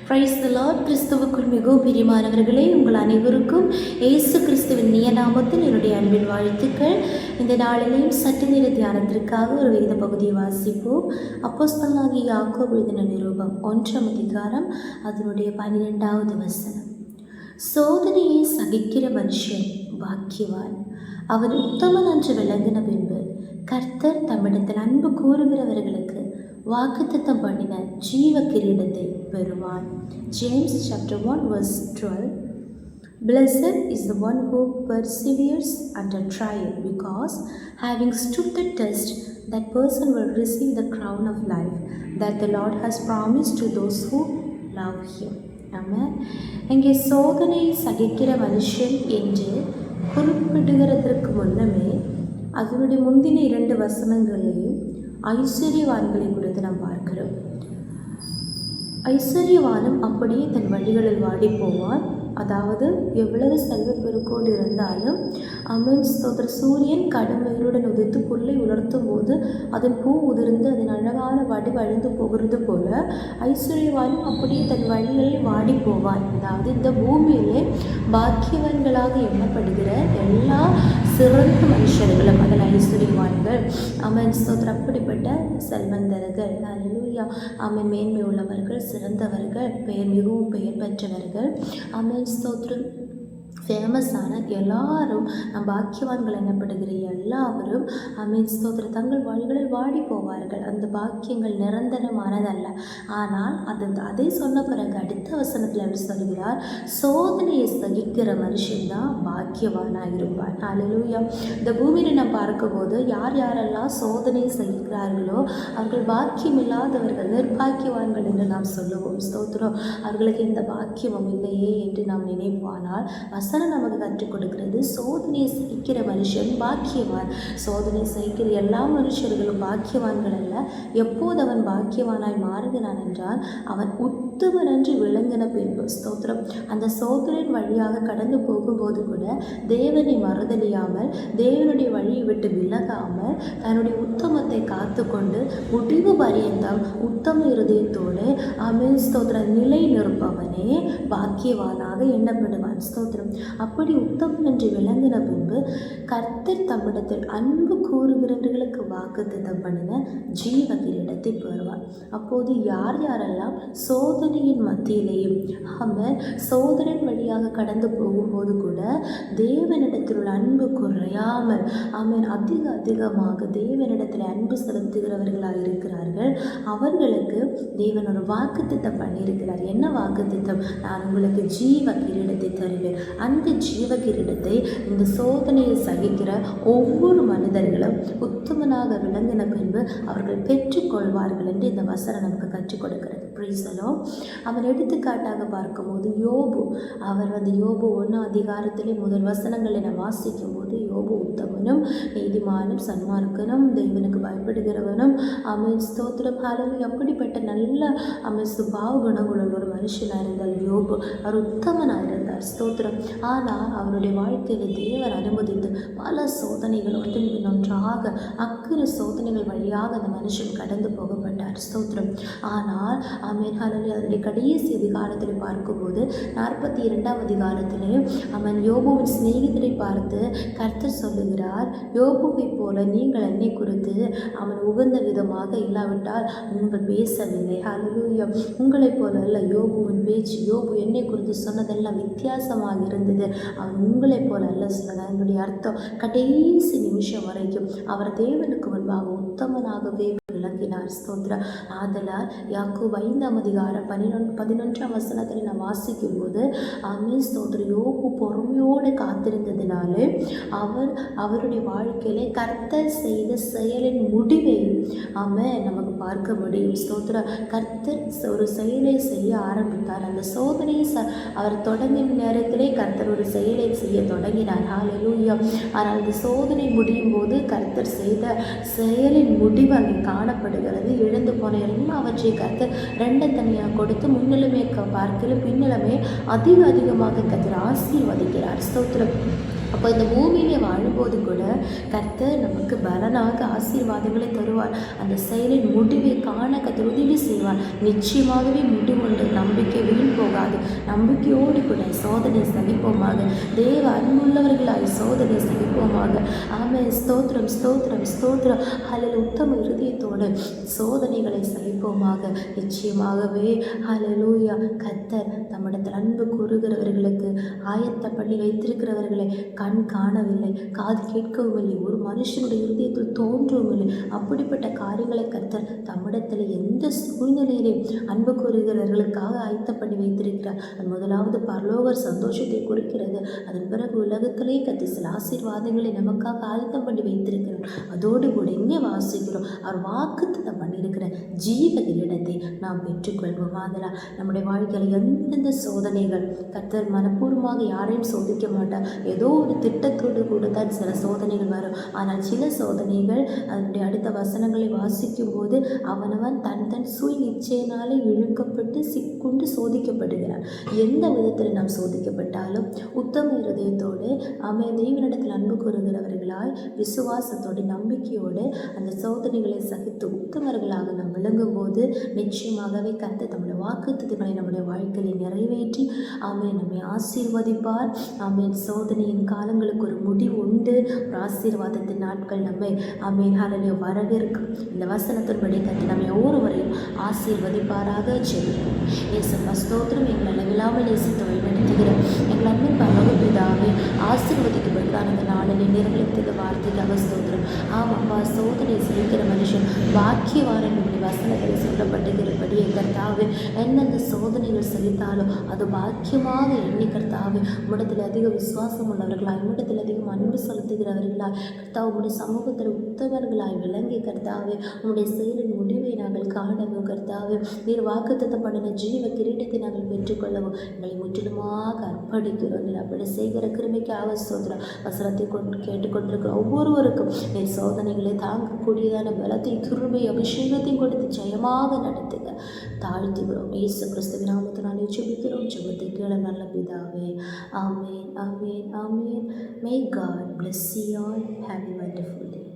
Praise the Lord. கிறிஸ்துவுக்குள் மிகவும் பிரியமானவர்களே, உங்கள் அனைவருக்கும் இயேசு கிறிஸ்துவின் இனிய நாமத்தில் என்னுடைய அன்பின் வாழ்த்துக்கள். இந்த நாளிலேயும் சற்று நேர தியானத்திற்காக ஒரு வேத பகுதியை வாசிப்போம். அப்போஸ்தலனாகிய யாக்கோபு எழுதின நிருபம் 1ஆம் அதிகாரம் அதனுடைய 12வது வசனம். சோதனையை சகிக்கிற மனுஷன் பாக்கியவான், அவன் உத்தமன் என்று விளங்கின பின்பு கர்த்தர் தம்மிடத்தில் அன்பு கூறுகிறவர்களுக்கு வாக்குத்தத்தம் பண்ணின ஜீவ கிரீடத்தை பெறுவான். James chapter 1 verse 12. Blessed is the one who perseveres under trial, because having stood the test, that person will receive the crown of life that the Lord has promised to those who love him. Amen. இங்கே சோதனை சகிக்கிற மனுஷன் என்று குறிப்பிடுகிறதற்கு முன்னமே அதனுடைய முந்தின 2 வசனங்களையும் ஐஸ்வர்யவான்களை குறித்து நாம் பார்க்கிறோம். ஐஸ்வர்யவானும் அப்படியே தன் வழிகளில் வாடி போவான். அதாவது எவ்வளவு செல்வப்பெருக்கோடு இருந்தாலும் ஸ்தோத்திர சூரியன் கடும் வெயிலுடன் உதித்து புல்லை உலர்த்தும் போது அதன் பூ உதிர்ந்து அதன் அழகான வடி வழிந்து போகிறது போல ஐஸ்வர்யவானும் அப்படியே தன் வழிகளில் வாடி போவான். அதாவது இந்த பூமியிலே பாக்கியவான்களாக எண்ணப்படுகிற எல்லா சிறந்த மனுஷர்களும் அதில் ஐஸ்வர்யவான்கள் ஸ்தோத்திர அப்படிப்பட்ட செல்வந்தர்கள், அல்லேலூயா, மேன்மை உள்ளவர்கள், சிறந்தவர்கள், மிகவும் பெயர் பெற்றவர்கள், ஸ்தோத்திரம் ஃபேமஸான எல்லாரும் பாக்கியவான்கள் எனப்படுகிற எல்லாவரும் ஸ்தோத்திரம் தங்கள் வழிகளில் வாடி போவார்கள். அந்த பாக்கியங்கள் நிரந்தரமானதல்ல. ஆனால் அதை சொன்ன பிறகு அடுத்த வசனத்தில் அவர் சொல்கிறார், சோதனையை சகிக்கிற மனுஷன்தான் பாக்கியவானாக இருப்பார். அல்லேலூயா. இந்த பூமியில் நாம் பார்க்கும்போது யாரெல்லாம் சோதனையை சகிக்கிறார்களோ அவர்கள் பாக்கியம் இல்லாதவர்கள், நிர்பாக்கியவான்கள் என்று நாம் சொல்லுவோம். ஸ்தோத்திரம். அவர்களுக்கு இந்த பாக்கியமும் இல்லையே என்று நாம் நினைப்பானால் நமக்கு கற்றுக் கொடுக்கிறது, சோதனையை சகிக்கிற மனுஷன் பாக்கியவான். சோதனை சகிக்கிற எல்லா மனுஷர்களும் பாக்கியவான்கள் அல்ல. எப்போது அவன் பாக்கியவானாய் மாறுகிறான் என்றால் அவன் உத்தமன் என்று விளங்கின பின்பு. ஸ்தோத்திரம். அந்த சோதனையின் வழியாக கடந்து போகும்போது கூட தேவனை மறுதலியாமல், தேவனுடைய வழியை விட்டு விலகாமல், தன்னுடைய உத்தமத்தை காத்து கொண்டு முடிவு பரியந்தம் உத்தம இருதயத்தோடு ஸ்தோத்திரம் நிலை நிற்பவனே பாக்கியவானாக எண்ணப்படுவான். ஸ்தோத்திரம். அப்படி உத்தமன் என்று விளங்கின பின்பு கர்த்தர் தம்மிடத்தில் அன்பு கூறுகிறவர்களுக்கு வாக்குத்தத்தம் பண்ணின ஜீவ கிரீடத்தை பெறுவார். அப்போது யாரெல்லாம் சோதனையின் மத்தியிலேயும் சோதனையின் வழியாக கடந்து போகும்போது கூட தேவனிடத்தில் உள்ள அன்பு குறையாமல் அதிகமாக தேவனிடத்தில் அன்பு செலுத்துகிறவர்களாக இருக்கிறார்கள், அவர்களுக்கு தேவன் ஒரு வாக்குத்தத்தம் பண்ணியிருக்கிறார். என்ன வாக்குத்தத்தம்? நான் உங்களுக்கு ஜீவ கிரீடத்தை தருவேன். அந்த ஜீவ கிரீடத்தை இந்த சோதனையை சகிக்கிற ஒவ்வொரு மனிதர்களும் உத்தமனாக விளங்கின பின்பு அவர்கள் பெற்றுக்கொள்வார்கள் என்று இந்த வசனம் நமக்கு கற்றுக் கொடுக்கிறது. பிரைசலோ. அவர் எடுத்துக்காட்டாக பார்க்கும்போது யோபு, அவர் யோபு 1 அதிகாரத்திலே முதல் வசனங்களை நாம் வாசிக்கும் போது யோபு உத்தமனும் நீதிமானும் சன்மார்க்கனும் தேவனுக்கு பயப்படுகிறவனும் ஸ்தோத்திரம் அப்படிப்பட்ட நல்ல சுபாவ குணங்களுள்ள ஒரு மனுஷனாக இருந்தால் யோபு. அவர் உத்தமனாக இருந்தார். ஸ்தோத்திரம். ஆனால் அவருடைய வாழ்க்கையில் தேவன் அனுமதித்து பல சோதனைகள் ஒன்றின் பின் ஒன்றாக அக்கிர சோதனைகள் வழியாக அந்த மனுஷன் கடந்து போகப்பட்டார். ஸ்தோத்திரம். ஆனால் அதனுடைய கடைசி அதிகாரத்தில் பார்க்கும்போது 42ஆம் அதிகாரத்திலே அவன் யோபுவின் சிநேகிதரை பார்த்து கர்த்தர் சொல்லுகிறார், யோபுவை போல நீங்கள் என்னை குறித்து அவன் உகந்த விதமாக இல்லாவிட்டால் நீங்கள் பேசவில்லை. அல்லேலூயா. உங்களைப் போல அல்ல யோபுவின் பேச்சு. யோபு என்னை குறித்து சொன்னதெல்லாம் வித்தியாசமாக இருந்தது. அவன் உங்களைப் போல அல்ல சொன்னது. அதனுடைய அர்த்தம் கடைசி நிமிஷம் வரைக்கும் அவர் தேவனுக்கு முன்பாக உத்தமனாகவே விளங்கினார். ஸ்தோத்திரம். ஆதலால் யாக்கோபு 5ஆம் அதிகாரம் 11ஆம் வசனத்தில் நாம் வாசிக்கும் போது ஸ்தோத்திரம் யோபு பொறுமையோடு காத்திருந்ததினாலே அவருடைய வாழ்க்கையிலே கர்த்தர் செய்த செயலின் முடிவை நமக்கு பார்க்க முடியும். ஸ்தோத்திரம். கர்த்தர் ஒரு செயலை செய்ய ஆரம்பித்தார். அந்த சோதனையை அவர் தொடங்கின நேரத்திலே கர்த்தர் ஒரு செயலை செய்ய தொடங்கினார். ஹல்லேலூயா. ஆனால் அந்த சோதனை முடியும் போது கர்த்தர் செய்த செயலின் முடிவு அங்கே காணப்படுகிறது. எழுந்து போன அவற்றை கர்த்தர் 2 தனியாக கொடுத்து முன்னிலுமே பார்க்கல பின்னிலுமே அதிகமாக கர்த்தர் ஆசீர்வதிக்கிறார். ஸ்தோத்திரம். அப்போ இந்த பூமியிலே வாழும்போது கூட கர்த்தர் நமக்கு பலனாக ஆசீர்வாதங்களை தருவார். அந்த செயலின் முடிவை காண கர்த்தர் உதவி செய்வார். நிச்சயமாகவே முடிவுண்டு. நம்பிக்கை வீண் நம்பிக்கையோடு கூட சோதனை சகிப்போமாக. தேவ அன்புள்ளவர்களாய் சோதனை சகிப்போமாக. ஆமென். ஸ்தோத்திரம் ஸ்தோத்திரம் ஸ்தோத்திரம். ஹல்லேலூயா. உத்தம இருதயத்தோடு சோதனைகளை சகிப்போமாக. நிச்சயமாகவே ஹல்லேலூயா கர்த்தர் தம்மிடத்தில் அன்பு கூறுகிறவர்களுக்கு ஆயத்த பண்ணி வைத்திருக்கிறவர்களை கண் காணவில்லை, காது கேட்கவும் இல்லை, ஒரு மனுஷனுடைய இருதயத்தில் தோன்றவும் இல்லை. அப்படிப்பட்ட காரியங்களை கர்த்தர் தம்மிடத்தில் எந்த சூழ்நிலையிலே அன்பு கூறுகிறவர்களுக்காக ஆயத்த பண்ணி வைத்திருக்கிறார். அது முதலாவது பரலோகர் சந்தோஷத்தை குறிக்கிறது. அதன் பிறகு உலகத்திலே கர்த்தர் சில ஆசீர்வாதங்களை நமக்காக ஆயத்தம் பண்ணி வைத்திருக்கிறார். அதோடு கூட எங்கே வாசிக்கிறோம், அவர் வாக்குத்தத்தம் பண்ணியிருக்கிற ஜீவ கிரீடத்தை நாம் பெற்றுக்கொள்வோம். அதனால் நம்முடைய வாழ்க்கையில் எந்தெந்த சோதனைகள் கர்த்தர் மனப்பூர்வமாக யாரையும் சோதிக்க மாட்டார். ஏதோ ஒரு திட்டத்தோடு கூட தான் சில சோதனைகள் வரும். ஆனால் சில சோதனைகள் அதனுடைய அடுத்த வசனங்களை வாசிக்கும் போது அவனவன் தன் தன் சுய இச்சையினாலே இழுக்கப்பட்டு சிக்குண்டு சோதிக்கப்படுகிறான். எந்த விதத்தில் நாம் சோதிக்கப்பட்டாலும் உத்தம இருதயத்தோடு தேவனிடத்தில் அன்பு கூறுகிறவர்களாய் விசுவாசத்தோடு நம்பிக்கையோடு அந்த சோதனைகளை சகித்து உத்தமர்களாக நாம் விளங்கும் போது நிச்சயமாகவே கர்த்தர் தம்முடைய வாக்குத்தத்தங்களை நம்முடைய வாழ்க்கையில் நிறைவேற்றி நம்மை ஆசீர்வதிப்பார். சோதனையின் காலங்களுக்கு ஒரு முடிவு உண்டு. ஒரு ஆசீர்வாதத்தின் நாட்கள் நம்மை ஹல்லேலூயா வரவிருக்கும். இந்த வசனத்தின்படி கர்த்தர் நம்மை ஒவ்வொருவரையும் ஆசீர்வதிப்பாராக. ஜெபிப்போம். இயேசுப்பா ஸ்தோத்திரம். எங்களை அளவில்லாமல் நேசித்து வழிநடத்துகிற எங்கள் அன்பின் பரலோக பிதாவே, ஆசீர்வதிக்கப்பட்டான இந்த நாளில் நேரங்களுக்கு வார்த்தைக்காக ஸ்தோத்திரம். ஆமாப்பா, சோதனை சகிக்கிற மனுஷன் பாக்கியவாரன் இப்படி வசனத்தில் சொல்லப்பட்டுகிறபடி கர்த்தாவே, எந்தெந்த சோதனைகள் சகித்தாலும் அது பாக்கியமாக எண்ணி கர்த்தாவே, உம்மிடத்தில் அதிக விசுவாசம் உள்ளவர்களாய், உம்மிடத்தில் அதிகம் அன்பு செலுத்துகிறவர்களாய் கர்த்தாவே, உம்முடைய சமூகத்தில் உத்தவர்களாய் விளங்கி கர்த்தாவே, உம்முடைய செயலின் முடிவை நாங்கள் காணவும் கர்த்தாவே, நீர் வாக்குத்தத்தம் பண்ணின ஜீவ கிரீடத்தை நாங்கள் பெற்றுக்கொள்ளவும் எங்களை முற்றிலுமாக அர்ப்பணிக்கிறோம். நீர் அப்படி செய்கிற கிருமைக்காக ஸ்தோத்திரம். வசனத்தை கேட்டுக்கொண்டிருக்கிற ஒவ்வொருவருக்கும் நீர் சோதனைகளை தாங்கக்கூடியதான பலத்தையும் கிருபை அபிஷேகத்தையும் கொடுத்து ஜெயமாக நடத்துக தாழ்த்துகிறோம். இயேசு கிறிஸ்துவின் நாமத்தினாலே ஜெபிக்கிறோம். ஜெபத்தை கேள நல்ல பிதாவே. ஆமென், ஆமென், ஆமென். May God bless you all. Have a wonderful day.